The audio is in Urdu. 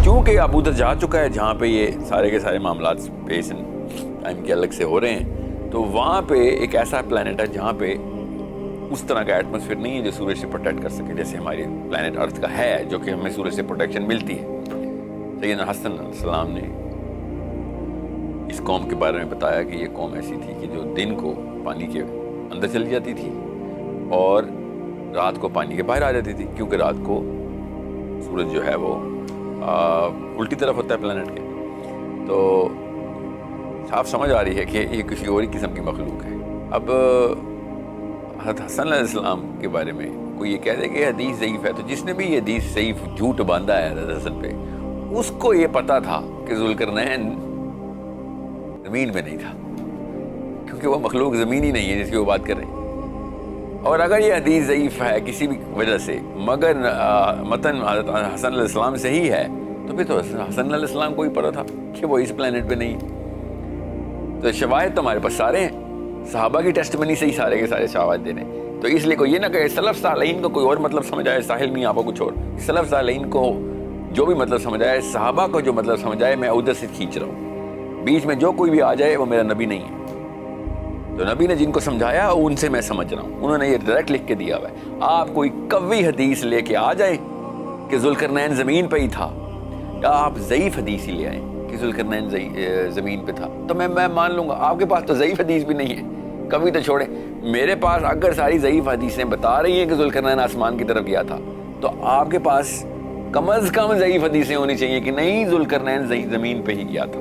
چونکہ اب ادھر جا چکا ہے جہاں پہ یہ سارے کے سارے معاملات اسپیس ٹائم کے الگ سے ہو رہے ہیں، تو وہاں پہ ایک ایسا پلانٹ ہے جہاں پہ اس طرح کا ایٹماسفیئر نہیں ہے جو سورج سے پروٹیکٹ کر سکے جیسے ہماری پلانٹ ارتھ کا ہے، جو کہ ہمیں سورج سے پروٹیکشن ملتی ہے۔ سیدنا حسن علیہ السلام نے اس قوم کے بارے میں بتایا کہ یہ قوم ایسی تھی کہ جو دن کو پانی کے اندر چلی جاتی تھی اور رات کو پانی کے باہر آ جاتی تھی، کیونکہ رات کو سورج جو ہے وہ الٹی طرف ہوتا ہے پلانٹ کے۔ تو صاف سمجھ آ رہی ہے کہ یہ کسی اور ہی قسم کی مخلوق ہے۔ اب حضرت حسن علیہ السلام کے بارے میں کوئی یہ کہہ دے کہ حدیث ضعیف ہے، تو جس نے بھی یہ حدیث ضعیف جھوٹ باندھا ہے حضرت حسن پہ، اس کو یہ پتا تھا کہ ذوالقرنین زمین میں نہیں تھا، کیونکہ وہ مخلوق زمین ہی نہیں ہے جس کی وہ بات کر رہے ہیں۔ اور اگر یہ حدیث ضعیف ہے کسی بھی وجہ سے، مگر متن حضرت حسن علیہ السلام سے ہی ہے، تو پھر تو حسن علیہ السلام کو ہی پتا تھا کہ وہ اس پلانٹ پہ نہیں ہے۔ تو شواہد تو ہمارے پاس سارے ہیں، صحابہ کی ٹیسٹمنی سے ہی سارے کے سارے شواہد دینے۔ تو اس لیے کوئی یہ نہ کہے سلف صالحین کو کوئی اور مطلب سمجھ آئے، ساحل میاں آپ کو کچھ اور، سلف صالحین کو جو بھی مطلب سمجھ آئے، صحابہ کو جو مطلب سمجھ آئے، میں ادھر سے کھینچ رہا ہوں۔ بیچ میں جو کوئی بھی آ جائے وہ میرا نبی نہیں ہے۔ تو نبی نے جن کو سمجھایا ان سے میں سمجھ رہا ہوں، انہوں نے یہ ڈائریکٹ لکھ کے دیا ہوا ہے۔ آپ کوئی قوی حدیث لے کے آ جائیں کہ ذوالقرنین زمین پہ ہی تھا، یا آپ ضعیف حدیث ہی لے آئیں کہ ذوالقرنین زمین پہ تھا، تو میں مان لوں گا۔ آپ کے پاس تو ضعیف حدیث بھی نہیں ہے، کبھی تو چھوڑیں۔ میرے پاس اگر ساری ضعیف حدیثیں بتا رہی ہیں کہ ذوالقرنین آسمان کی طرف گیا تھا، تو آپ کے پاس کم از کم ضعیف حدیثیں ہونی چاہیے کہ نہیں ذوالقرنین زمین پہ ہی گیا تھا۔